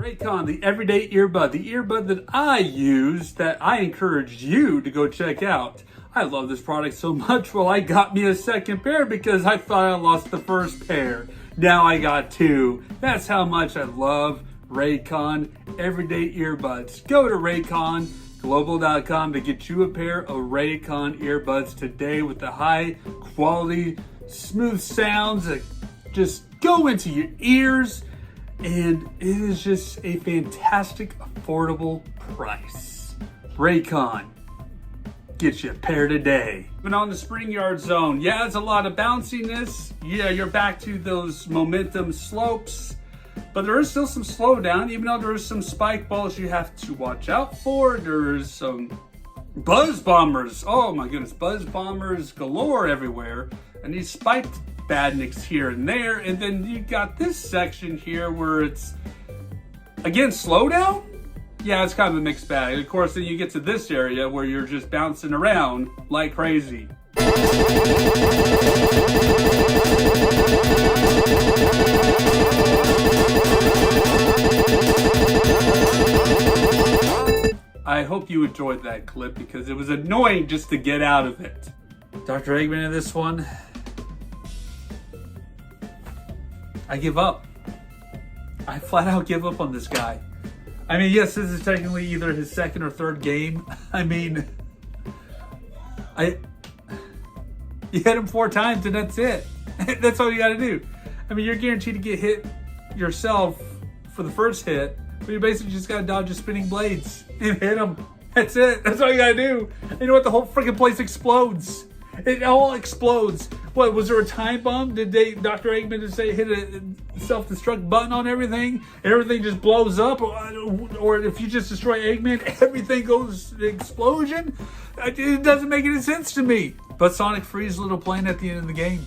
Raycon, the everyday earbud, the earbud that I use that I encourage you to go check out. I love this product so much, well, I got me a second pair because I thought I lost the first pair. Now I got two. That's how much I love Raycon everyday earbuds. Go to rayconglobal.com to get you a pair of Raycon earbuds today with the high quality, smooth sounds that just go into your ears. And it is just a fantastic, affordable price. Raycon, get you a pair today. But on the Spring Yard Zone, yeah, it's a lot of bounciness. Yeah, you're back to those momentum slopes. But there is still some slowdown, even though there is some spike balls you have to watch out for. There's some buzz bombers. Oh my goodness, buzz bombers galore everywhere. And these spiked badniks here and there, and then you got this section here where it's again slowdown. Yeah, it's kind of a mixed bag. Of course, then you get to this area where you're just bouncing around like crazy. I hope you enjoyed that clip because it was annoying just to get out of it. Dr. Eggman in this one, I give up. I flat out give up on this guy. I mean, yes, this is technically either his second or third game. I mean, you hit him 4 times and that's it. That's all you gotta do. I mean, you're guaranteed to get hit yourself for the first hit, but you basically just gotta dodge the spinning blades and hit him. That's it. That's all you gotta do. You know what? The whole freaking place explodes. It all explodes. What, was there a time bomb? Did Dr. Eggman just say hit a self-destruct button on everything? Everything just blows up? Or if you just destroy Eggman, everything goes explosion? It doesn't make any sense to me. But Sonic frees Little Planet at the end of the game.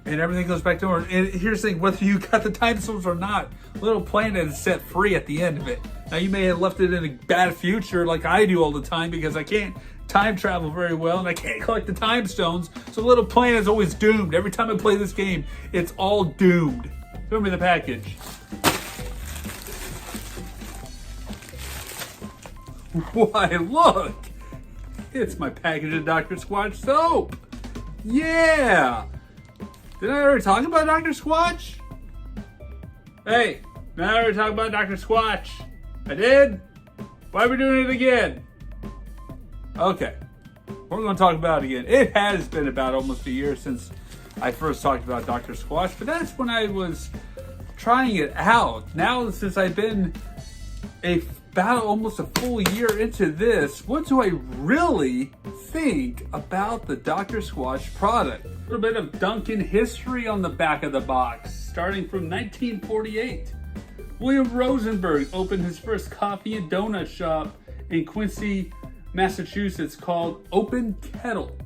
And everything goes back to normal. And here's the thing, whether you got the time stones or not, Little Planet is set free at the end of it. Now you may have left it in a bad future like I do all the time because I can't time travel very well and I can't collect the time stones. So Little Planet is always doomed. Every time I play this game, it's all doomed. Show me the package. Why, look! It's my package of Dr. Squatch soap. Yeah! Did I already talk about Dr. Squatch? Hey, did I already talk about Dr. Squatch? I did? Why are we doing it again? Okay, we're going to talk about it again. It has been about almost a year since I first talked about Dr. Squatch, but that's when I was trying it out. Now, since I've been about almost a full year into this, what do I really think about the Dr. Squatch product? A little bit of Dunkin' history on the back of the box, starting from 1948. William Rosenberg opened his first coffee and donut shop in Quincy, Massachusetts called Open Kettle.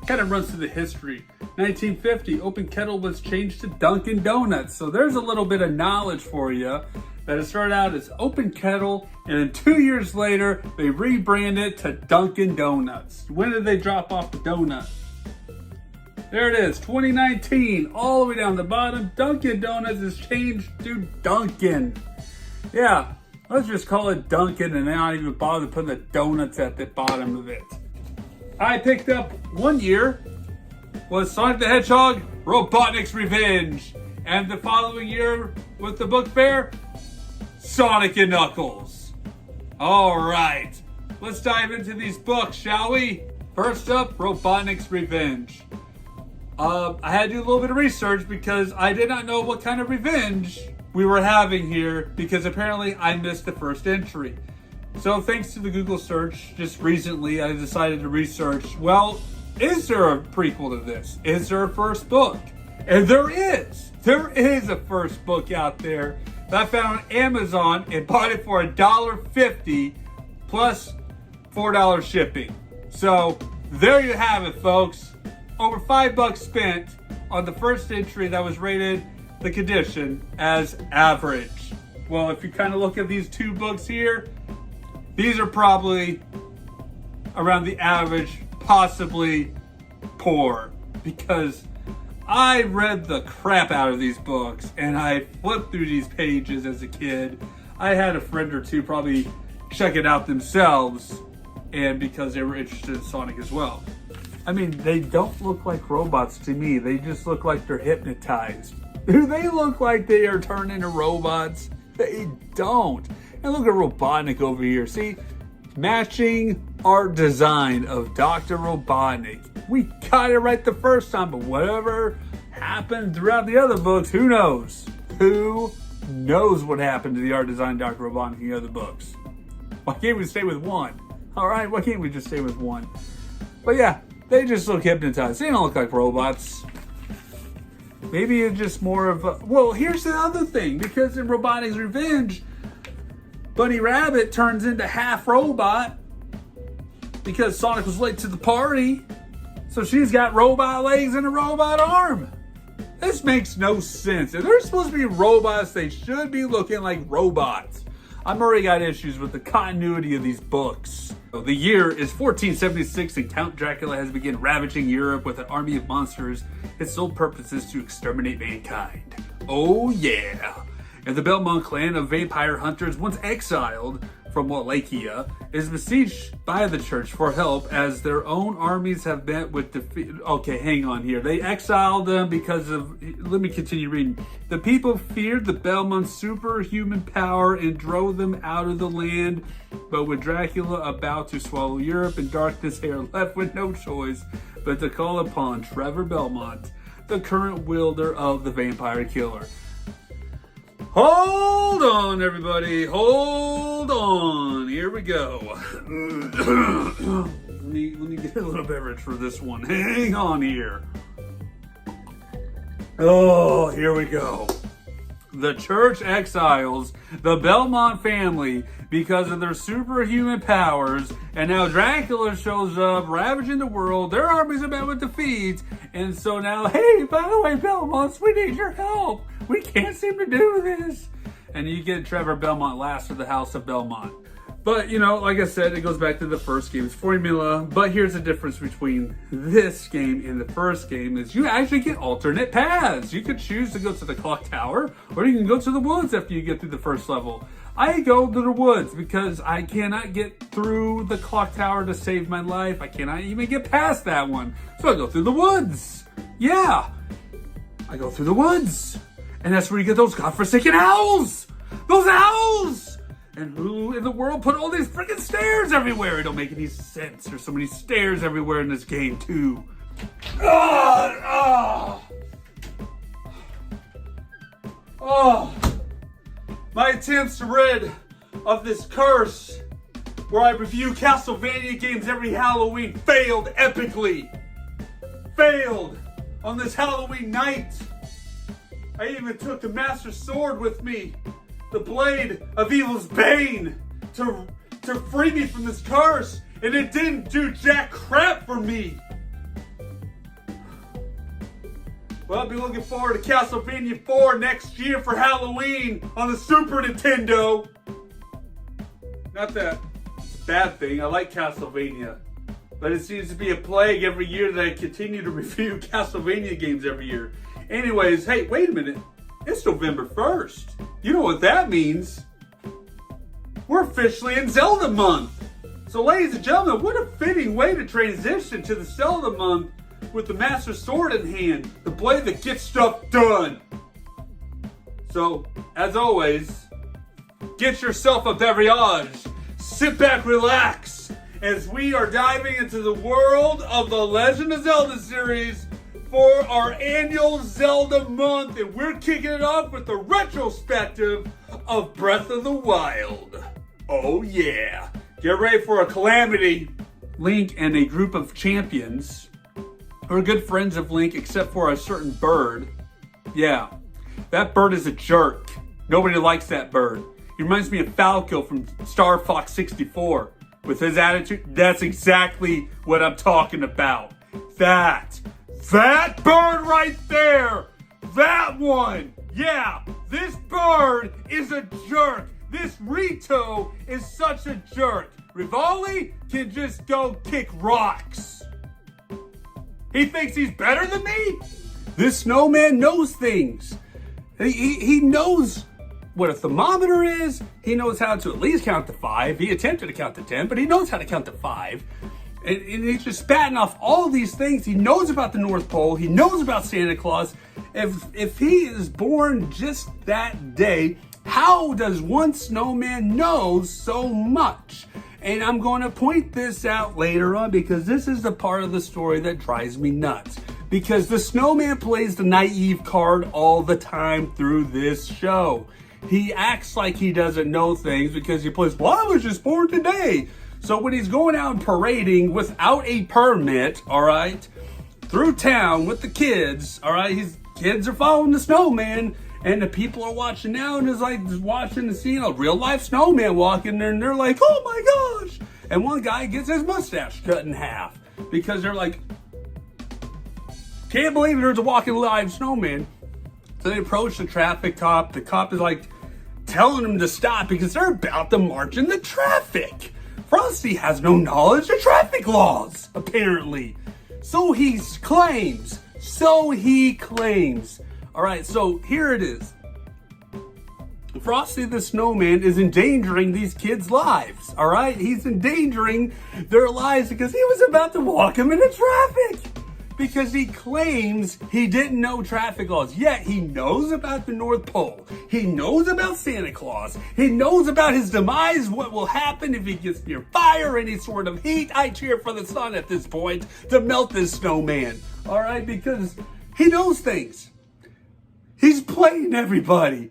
Kind of runs through the history. 1950, Open Kettle was changed to Dunkin' Donuts. So there's a little bit of knowledge for you that it started out as Open Kettle, and then 2 years later, they rebranded it to Dunkin' Donuts. When did they drop off the donut? There it is, 2019, all the way down the bottom. Dunkin' Donuts is changed to Dunkin'. Yeah, let's just call it Dunkin' and not even bother putting the donuts at the bottom of it. I picked up one year was Sonic the Hedgehog, Robotnik's Revenge. And the following year with the book fair, Sonic and Knuckles. All right, let's dive into these books, shall we? First up, Robotnik's Revenge. I had to do a little bit of research because I did not know what kind of revenge we were having here because apparently I missed the first entry. So thanks to the Google search just recently, I decided to research, well, is there a prequel to this? Is there a first book? And there is. There is a first book out there that I found on Amazon and bought it for $1.50 plus $4 shipping. So there you have it, folks. Over $5 spent on the first entry that was rated the condition as average. Well, if you kind of look at these two books here, these are probably around the average, possibly poor, because I read the crap out of these books, and I flipped through these pages as a kid. I had a friend or two probably check it out themselves, and because they were interested in Sonic as well. I mean, they don't look like robots to me. They just look like they're hypnotized. Do they look like they are turned into robots? They don't. And look at Robotnik over here. See, matching art design of Dr. Robotnik. We got it right the first time, but whatever happened throughout the other books, who knows? Who knows what happened to the art design of Dr. Robotnik in the other books? Why can't we stay with one? All right, why can't we just stay with one? But yeah, they just look hypnotized. They don't look like robots. Maybe it's just more of a... Well, here's the other thing. Because in Robotnik's Revenge, Bunny Rabbit turns into half robot because Sonic was late to the party. So she's got robot legs and a robot arm. This makes no sense. If they're supposed to be robots, they should be looking like robots. I've already got issues with the continuity of these books. The year is 1476 and Count Dracula has begun ravaging Europe with an army of monsters. Its sole purpose is to exterminate mankind. Oh yeah! And the Belmont clan of vampire hunters, once exiled from Wallachia, is besieged by the church for help as their own armies have met with defeat. Okay, hang on here. They exiled them because of... Let me continue reading. The people feared the Belmont's superhuman power and drove them out of the land. But with Dracula about to swallow Europe in darkness, they are left with no choice but to call upon Trevor Belmont, the current wielder of the vampire killer. Hold on, everybody. Hold on. Here we go. let me get a little beverage for this one. Hang on here. Oh, here we go. The church exiles the Belmont family because of their superhuman powers, and now Dracula shows up, ravaging the world. Their armies are met with defeat, and so now, hey, by the way, Belmonts, we need your help. We can't seem to do this. And you get Trevor Belmont last of the House of Belmont. But, you know, like I said, it goes back to the first game's formula. But here's the difference between this game and the first game is you actually get alternate paths. You could choose to go to the clock tower, or you can go to the woods after you get through the first level. I go to the woods because I cannot get through the clock tower to save my life. I cannot even get past that one. So I go through the woods. Yeah, I go through the woods. And that's where you get those godforsaken owls. Those owls! And who in the world put all these freaking stairs everywhere? It don't make any sense. There's so many stairs everywhere in this game, too. My attempts to rid of this curse where I review Castlevania games every Halloween failed epically. Failed on this Halloween night. I even took the Master Sword with me, the Blade of Evil's Bane, to free me from this curse, and it didn't do jack crap for me. Well, I'll be looking forward to Castlevania 4 next year for Halloween on the Super Nintendo. Not that it's a bad thing, I like Castlevania, but it seems to be a plague every year that I continue to review Castlevania games every year. Anyways, hey, wait a minute. It's November 1st. You know what that means. We're officially in Zelda month. So ladies and gentlemen, what a fitting way to transition to the Zelda month with the Master Sword in hand, the blade that gets stuff done. So, as always, get yourself a beverage, sit back, relax, as we are diving into the world of the Legend of Zelda series for our annual Zelda month, and we're kicking it off with the retrospective of Breath of the Wild. Oh yeah. Get ready for a calamity. Link and a group of champions who are good friends of Link except for a certain bird. Yeah, that bird is a jerk. Nobody likes that bird. He reminds me of Falco from Star Fox 64. With his attitude, that's exactly what I'm talking about. That bird right there! That one! Yeah, this bird is a jerk! This Rito is such a jerk! Rivali can just go kick rocks! He thinks he's better than me? This snowman knows things. He knows what a thermometer is. He knows how to at least count to 5. He attempted to count to 10, but he knows how to count to 5. And he's just spatting off all these things. He knows about the North Pole. He knows about Santa Claus. If he is born just that day, how does one snowman know so much? And I'm going to point this out later on because this is the part of the story that drives me nuts. Because the snowman plays the naive card all the time through this show. He acts like he doesn't know things because he plays, well, I was just born today. So when he's going out and parading without a permit, all right, through town with the kids, all right, his kids are following the snowman, and the people are watching now and is like watching the scene, a real life snowman walking there, and they're like, oh my gosh. And one guy gets his mustache cut in half because they're like, can't believe there's a walking live snowman. So they approach the traffic cop. The cop is like telling them to stop because they're about to march in the traffic. Frosty has no knowledge of traffic laws, apparently. So he claims. All right, so here it is. Frosty the Snowman is endangering these kids' lives, all right? He's endangering their lives because he was about to walk them into traffic. Because he claims he didn't know traffic laws, yet he knows about the North Pole. He knows about Santa Claus. He knows about his demise, what will happen if he gets near fire, any sort of heat. I cheer for the sun at this point to melt this snowman, all right? Because he knows things. He's playing everybody.